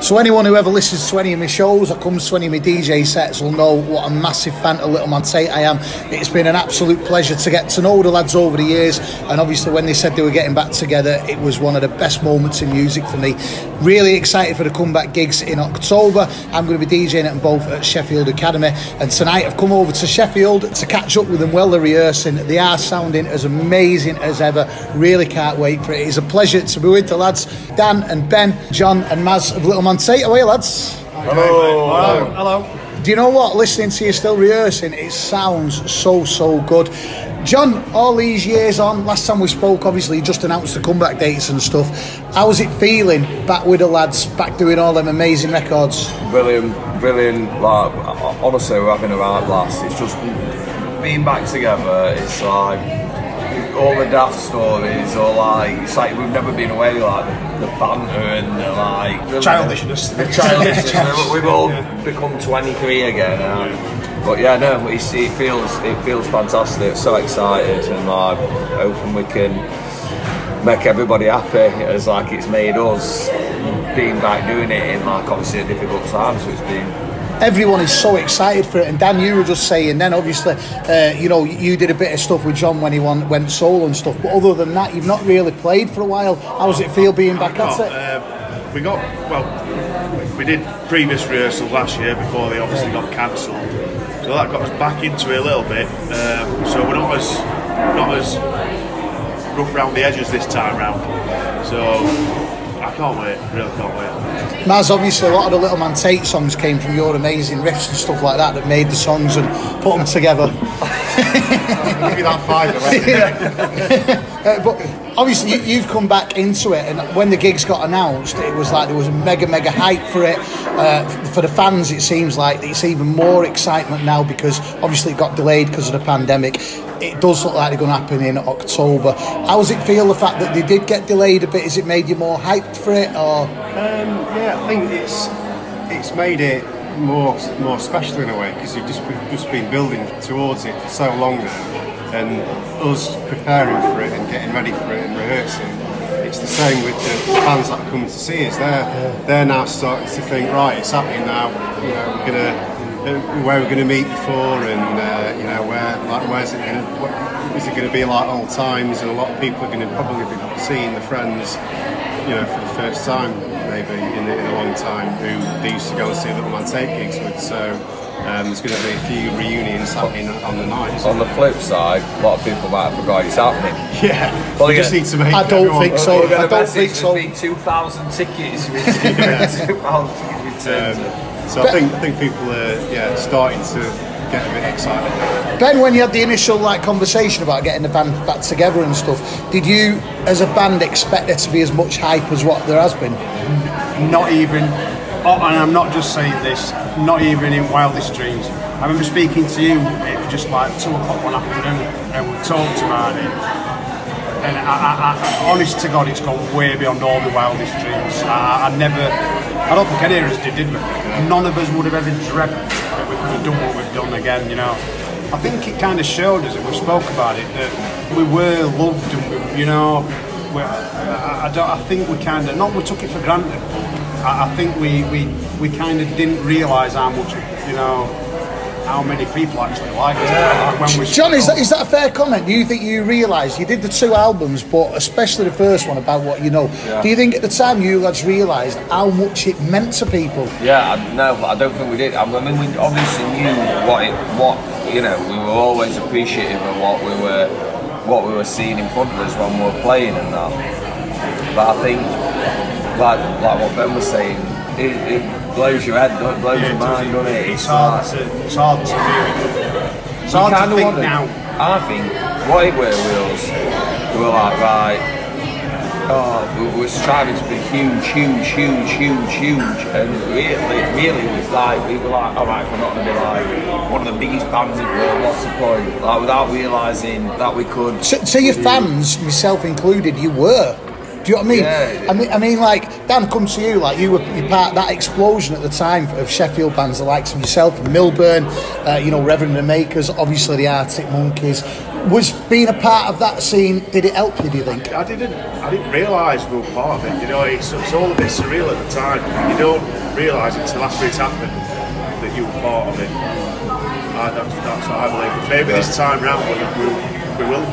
So anyone who ever listens to any of my shows or comes to any of my DJ sets will know what a massive fan of Little Man Tate I am. It's been an absolute pleasure to get to know the lads over the years, and obviously when they said they were getting back together, it was one of the best moments in music for me. Really excited for the comeback gigs in October. I'm going to be DJing at them both at Sheffield Academy, and tonight I've come over to Sheffield to catch up with them while they're rehearsing. They are sounding as amazing as ever. Really can't wait for it. It's a pleasure to be with the lads, Dan and Ben, John and Maz of Little Man Tate. Away, lads. Hello. Hello. Do you know what? Listening to you still rehearsing, it sounds so good. John, all these years on, last time we spoke, obviously you just announced the comeback dates and stuff. How's it feeling back with the lads, back doing all them amazing records? Brilliant. Like, honestly, we're having a right blast. It's just being back together. It's like all the daft stories, or like it's like we've never been away. Like the banter and the like really childishness. The childishness. We've all become 23 again. But yeah, no, it feels fantastic. So excited, and like hoping we can make everybody happy as like it's made us being back doing it in like obviously a difficult time. So it's been. Everyone is so excited for it, and Dan, you were just saying then obviously you know, you did a bit of stuff with John when he went solo and stuff, but other than that you've not really played for a while. How does it feel being back at it? We did previous rehearsals last year before they obviously got cancelled, so that got us back into it a little bit, so we're not as rough around the edges this time round, so I can't wait, really can't wait. Maz, obviously a lot of the Little Man Tate songs came from your amazing riffs and stuff like that made the songs and put them together. I'll give you that five. But obviously you've come back into it, and when the gigs got announced it was like there was a mega hype for it. For the fans it seems like it's even more excitement now because obviously it got delayed because of the pandemic. It does look like they're going to happen in October. How does it feel, the fact that they did get delayed a bit? Has it made you more hyped for it, or? Yeah, I think it's made it more special in a way, because we've just been building towards it for so long now, and us preparing for it and getting ready for it and rehearsing. It's the same with the fans that are coming to see us. They're now starting to think, right, it's happening now. You know, we're gonna. Where we're going to meet before, and you know, where's it going to? Is it going to be like old times? And a lot of people are going to probably be seeing the friends, you know, for the first time, maybe in a long time, who they used to go and see Little Man Tate gigs with. So there's going to be a few reunions happening on the night. On the flip side, a lot of people might have forgot it's happening. Yeah, well, we just need to make. I don't think so. I don't think so. There's been 2,000 tickets. 2,000 tickets returned. So I think people are starting to get a bit excited. Ben, when you had the initial conversation about getting the band back together and stuff, did you, as a band, expect there to be as much hype as what there has been? Not even, and I'm not just saying this, not even in wildest dreams. I remember speaking to you, it was just like 2 o'clock one afternoon, and we talked about it. And I honest to God, it's gone way beyond all the wildest dreams. I don't think any of us did we? None of us would have ever dreamt that we could have done what we've done again, you know. I think it kind of showed us, and we spoke about it, that we were loved, and we, you know, I think we kind of, not we took it for granted, but I think we kind of didn't realise how much, you know, how many people actually like us. When we John, is that a fair comment? Do you think you realised, you did the 2 albums, but especially the first one, About What You Know, do you think at the time you lads realised how much it meant to people? Yeah, no, I don't think we did. I mean, we obviously knew what you know, we were always appreciative of what we were seeing in front of us when we were playing and that. But I think, like what Ben was saying, it blows your head, blows your mind, doesn't it? It's hard to really. It's hard to think now. I think what it were with us, we were like, right, we were striving to be huge, and really it was like, we were like, alright, we're not going to be like one of the biggest bands in the world, what's the point? Like, without realising that we could. To your fans, myself included, you were. Do you know what I mean? Yeah. I mean, like, Dan, come to you, like, you were part of that explosion at the time of Sheffield bands, the likes of yourself, Milburn, you know, Reverend and the Makers, obviously the Arctic Monkeys. Was being a part of that scene, did it help you, do you think? I didn't realise we were part of it. You know, it's all a bit surreal at the time. You don't realise it until after it's happened that you were part of it. That's what I believe. But maybe this time round we will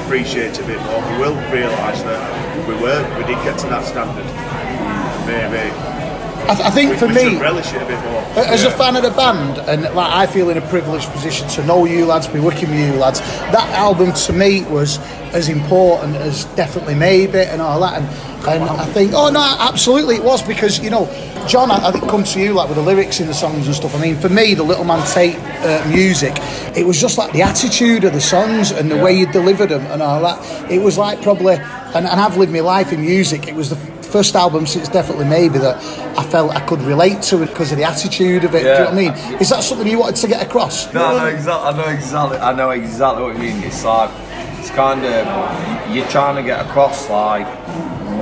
appreciate it a bit more. We will realise that we did get to that standard. Maybe. I think for we me, should relish it a bit more. As a fan of the band, and like I feel in a privileged position to know you lads, be working with you lads, that album to me was as important as Definitely Maybe and all that. And I think, oh no, absolutely it was, because, you know, John, I think, come to you like with the lyrics in the songs and stuff. I mean, for me, the Little Man Tate music, it was just like the attitude of the songs and the way you delivered them and all that. It was like probably, and I've lived my life in music, it was the first album since Definitely Maybe that I felt I could relate to it because of the attitude of it. Do you know what I mean? Is that something you wanted to get across? No, I know exactly what you mean. It's like, it's kind of, you're trying to get across like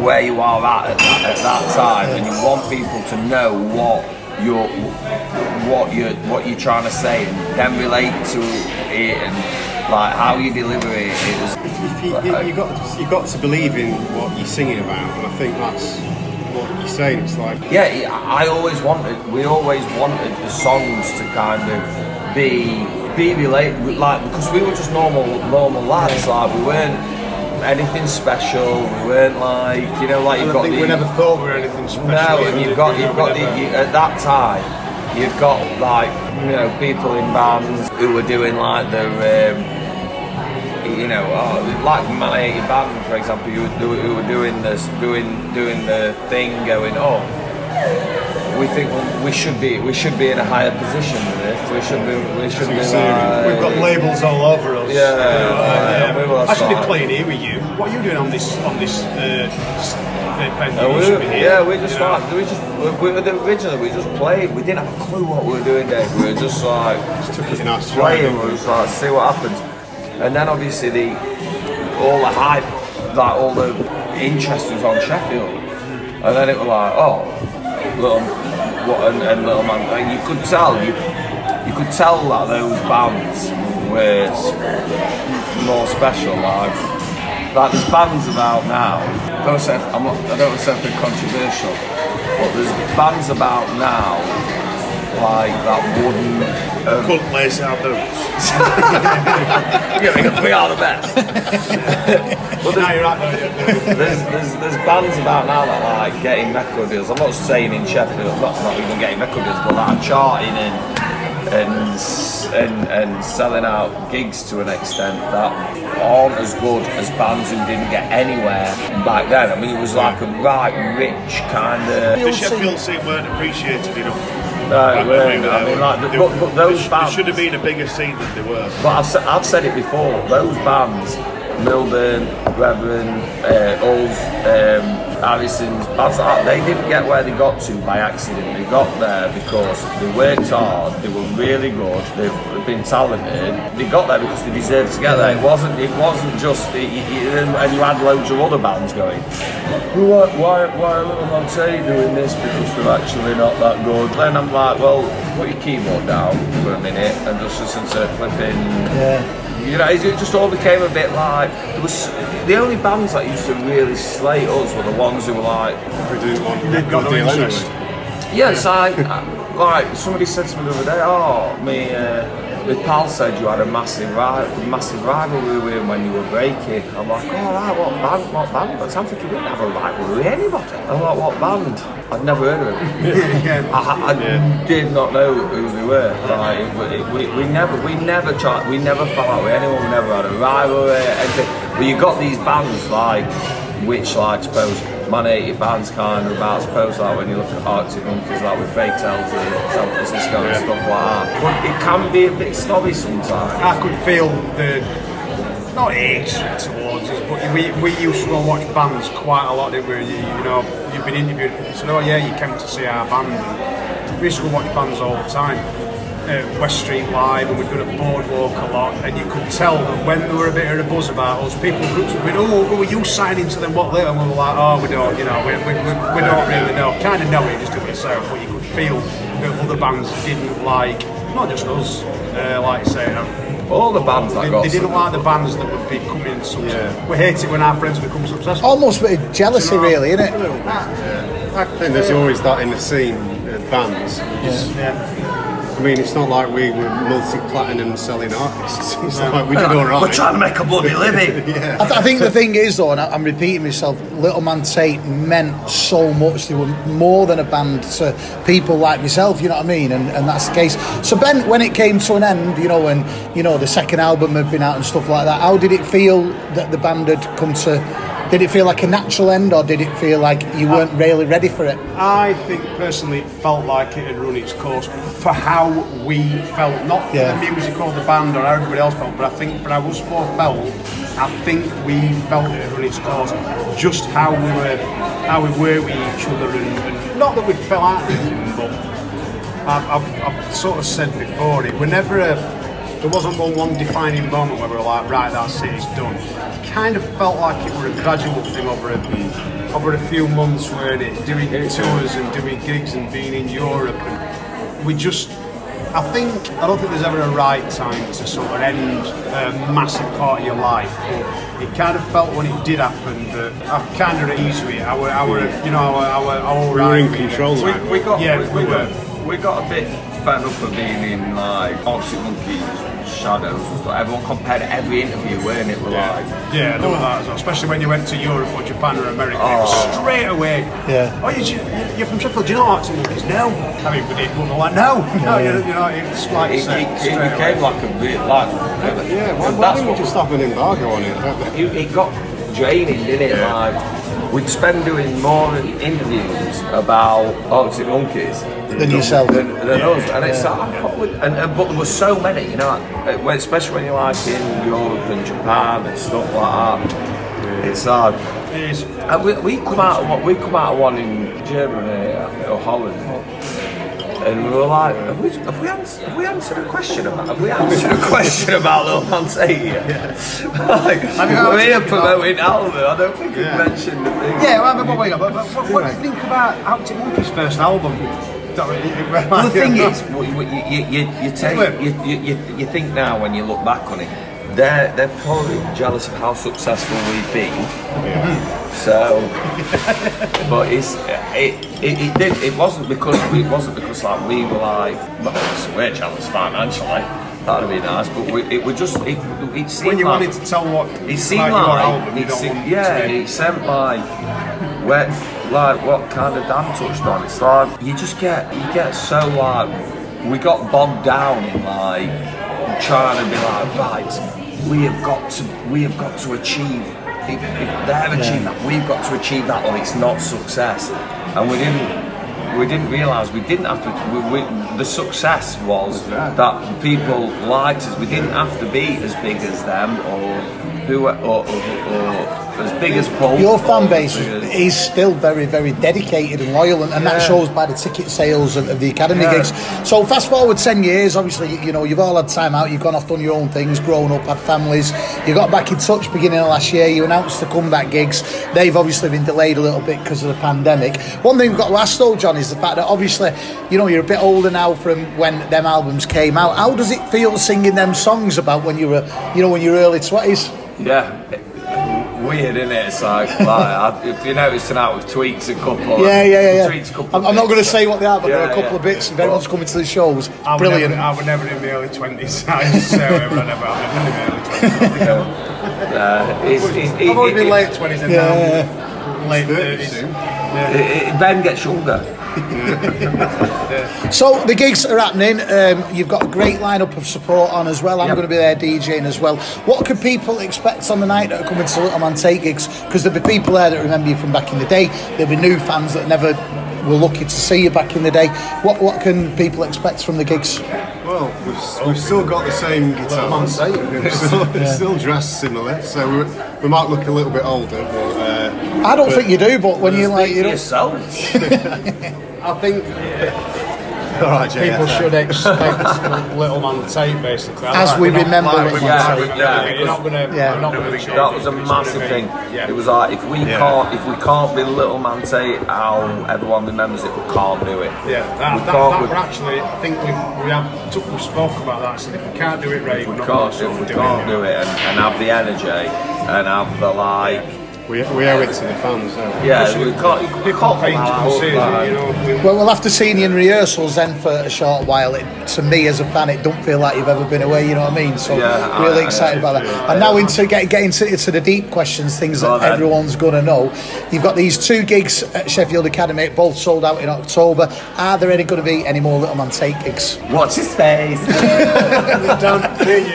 where you are at that time, and you want people to know what you're trying to say, and then relate to it, and like how you deliver it. You got to believe in what you're singing about, and I think that's what you're saying. It's like, we always wanted the songs to kind of be related, like, because we were just normal lads. Like, we weren't anything special. We weren't like, you know, like, we never thought we were anything special. No, and you've got at that time, you've got like, you know, people in bands who were doing like the you know, like Man Tate band, for example, who were doing the thing, going, oh, we think we should be in a higher position than this. We should be. We've got labels all over us. Yeah. I should be playing here with you. What are you doing on this venue? Originally we just played. We didn't have a clue what we were doing, Dave. We were just like playing. We were just like, see what happens. And then obviously all the hype, like all the interest was on Sheffield, and then it was like, oh, Little Man, and you could tell that those bands were more special. Like there's bands about now. I don't want to say anything controversial, but there's bands about now like that wouldn't. Couldn't lace our boots. Because we are the best. But there's bands about now that are like getting record deals. I'm not saying in Sheffield, not even getting record deals, but that are charting and selling out gigs to an extent that aren't as good as bands who didn't get anywhere back then. I mean, it was like a right rich kind of. The Sheffield scene weren't appreciated enough. No, I mean, like, but those bands should have been a bigger scene than they were. But I've said it before. Those bands, Milburn, Reverend, Ulls, Harrison's, bands like that, they didn't get where they got to by accident. They got there because they worked hard. They were really good. They've been talented. They got there because they deserved to get there. It wasn't just. And you had loads of other bands going. Why are Little Man Tate doing this because they're actually not that good? Then I'm like, well, put your keyboard down for a minute and just listen to flipping. Yeah. You know, it just all became a bit like, it was the only bands that used to really slate us were the ones who were like, we didn't want to got no interest. Yeah, it's like somebody said to me the other day, oh, my pal said you had a massive rivalry with him when you were breaking. I'm like, oh right, what band? But I'm thinking we didn't have a rivalry with anybody. I'm like, what band? I'd never heard of it. I did not know who they were. Like, we never fell out with anyone. We never had a rivalry. Anything. But you got these bands like, which like, I suppose, Man Tate bands kind of about, I suppose, like when you look at Arctic Monkeys, like with Fake Tales in San Francisco and stuff like that. But it can be a bit snobby sometimes. I could feel the, not hatred towards us, but we used to go watch bands quite a lot, didn't we? You know, you've been interviewed, so oh yeah, you came to see our band. And we used to go watch bands all the time. West Street Live, and we'd done a boardwalk a lot, and you could tell that when there were a bit of a buzz about us, people groups would be, oh, were you signing to them, what later? And we were like, oh, we don't, you know, we don't really know, kind of know it, just do it yourself, but you could feel that other bands didn't like not just us. Like I say, all the bands that got they didn't like the bands that would be coming successful. We hate it when our friends become successful. Almost a bit of jealousy, really, isn't it? I think there's always that in the scene, bands. I mean, it's not like we were multi-platinum selling artists. It's like we did all right. We're trying to make a bloody living. I think the thing is, though, and I'm repeating myself, Little Man Tate meant so much. They were more than a band to people like myself, you know what I mean? And that's the case. So, Ben, when it came to an end, you know, and, you know, the second album had been out and stuff like that, how did it feel that the band had come to... Did it feel like a natural end, or did it feel like you weren't really ready for it? I think personally it felt like it had run its course for how we felt, not for the music or the band or how everybody else felt, but I think for how us four felt, I think we felt it had run its course. Just how we were with each other, and not that we fell out of anything, but I've sort of said before, it were never there wasn't one defining moment where we were like, right, that's it, it's done. It kind of felt like it were a gradual thing over a few months, weren't it? Doing tours and doing gigs and being in Europe, and we just, I don't think there's ever a right time to sort of end a massive part of your life, but it kind of felt when it did happen that I'm kind of at ease with it. Our we're in control. We got a bit fed up of being in like Arctic Monkeys shadows and stuff. Everyone compared every interview, weren't it? I know that as well. Especially when you went to Europe or Japan or America, straight away. Oh, you're from Sheffield. Do you know Arctic Monkeys? No. I mean, we did. We were like, no. You know, it's like it became like a bit like. Why didn't we just have an embargo on it? It got draining, didn't it? Like we'd spend doing more interviews about Arctic Monkeys than yourself, than us, and it's but there were so many, you know, especially when you're like in Europe and Japan and stuff like that. It's hard. It is. We come out of one in Germany or Holland. And we were like, have we answered a question about Little Man Tate yet? Like, we're here promoting album. I don't think we've mentioned the thing. Yeah, well, but what do you think about Arctic Monkeys' first album? Well, the thing is, you think now when you look back on it, they're probably jealous of how successful we've been. So, but it wasn't because like we were like, we're jealous financially. That'd be nice, but it seemed when you like, wanted to tell what it seemed like your album, it seemed like what kind of Dan touched on. It's like you get so like we got bogged down in like trying to be like, right, we have got to achieve. If they've achieved that, we've got to achieve that, or it's not success. And we didn't realise we didn't have to. The success was that people liked us. We didn't have to be as big as them or as big as Paul. Your fan base is still very, very dedicated and loyal, and that shows by the ticket sales of the Academy gigs. So fast forward 10 years, obviously, you know, you've all had time out, you've gone off, done your own things, grown up, had families, you got back in touch beginning of last year, you announced the comeback gigs. They've obviously been delayed a little bit because of the pandemic. One thing we've got to ask though, John, is the fact that obviously, you know, you're a bit older now from when them albums came out. How does it feel singing them songs about when you were, you know, when you were early 20s? Yeah. Weird, isn't it? It's like if you notice tonight we've tweaked a couple. Yeah. Tweaked a couple I'm not going to say what they are, but there are a couple of bits. If everyone's coming to the shows, brilliant. I was never in the early 20s. I used to say whatever, I never in the early 20s. I've always been late 20s and now late 30s. Ben gets younger. So the gigs are happening. You've got a great lineup of support on as well. I'm going to be there DJing as well. What can people expect on the night that are coming to Little Man Tate gigs? Because there'll be people there that remember you from back in the day. There'll be new fans that never were lucky to see you back in the day. What can people expect from the gigs? Well, we've still got the same guitar. We're still dressed similar, so we might look a little bit older. But, I don't think you do, but when you like, you know, yourself. I think All right, people should expect Little Man Tate, basically. As we remember Little Man Tate. You're not going to change. That was a massive thing. Yeah. It was like, if we can't be Little Man Tate, how everyone remembers it, we can't do it. Yeah, that actually, I think we spoke about that. So if we can't do it right, we're not going to do it and have the energy and have the We owe it to the fans, don't we? Yeah, we can't. Pick up pages, you know. Well, after seeing you in rehearsals then for a short while, to me as a fan, it don't feel like you've ever been away. You know what I mean? So really excited about that. And now into getting into the deep questions, things that everyone's gonna know. You've got these 2 gigs at Sheffield Academy, both sold out in October. Are there going to be any more Little Man Tate gigs? Watch his face.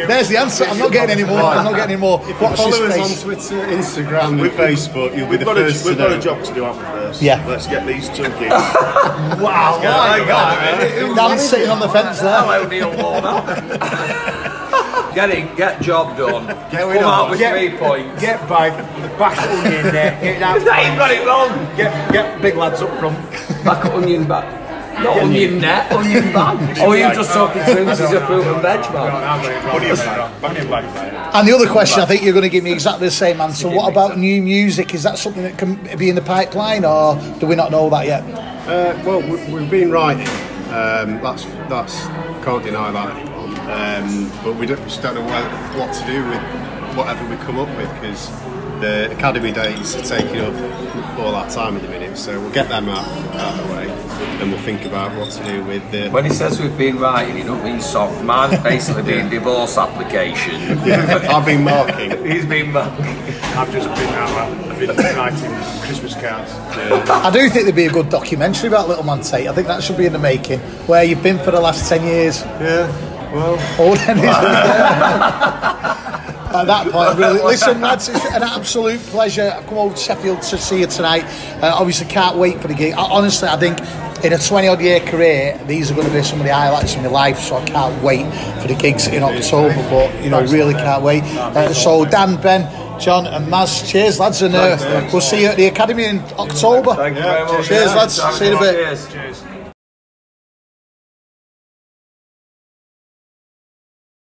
There's the answer. I'm not getting any more. I'm not getting any more. Watch his Follow us face. on Twitter, Instagram, and Facebook. You'll be the first to know. We've got a job to do after first. Yeah. Let's get these 2 gigs. Wow! My God! Dan's sitting on the fence there. Hello, Neil Warner. Get job done. Come out with 3 points. Get back onion there. Get out. You've got it wrong. Get big lads up front. Back onion back. Not onion net, onion bag. Oh, you're just talking to him because he's a fruit and veg man. And the other question, I think you're going to give me exactly the same answer. What about new music? Is that something that can be in the pipeline, or do we not know that yet? Well, we've been writing. That's can't deny that. But we just don't know what to do with whatever we come up with, because the academy days are taking up all our time at the minute. So we'll get them out of the way, then we'll think about what to do with the... When he says we've been writing, he don't mean songs. Mine's basically been divorce application. I've been marking. He's been marking. I've just been writing Christmas cards. I do think there'd be a good documentary about Little Man Tate. I think that should be in the making, where you've been for the last 10 years. Yeah, well... At that point, really. Listen, lads, it's an absolute pleasure. I've come over to Sheffield to see you tonight. Obviously, can't wait for the gig. Honestly, I think in a 20-odd year career, these are going to be some of the highlights of my life, so I can't wait for the gigs in October, but, really can't wait. So, Dan, Ben, John and Maz, cheers, lads, and we'll see you at the Academy in October. Thank you very much. Cheers, lads. See you in a bit. Cheers.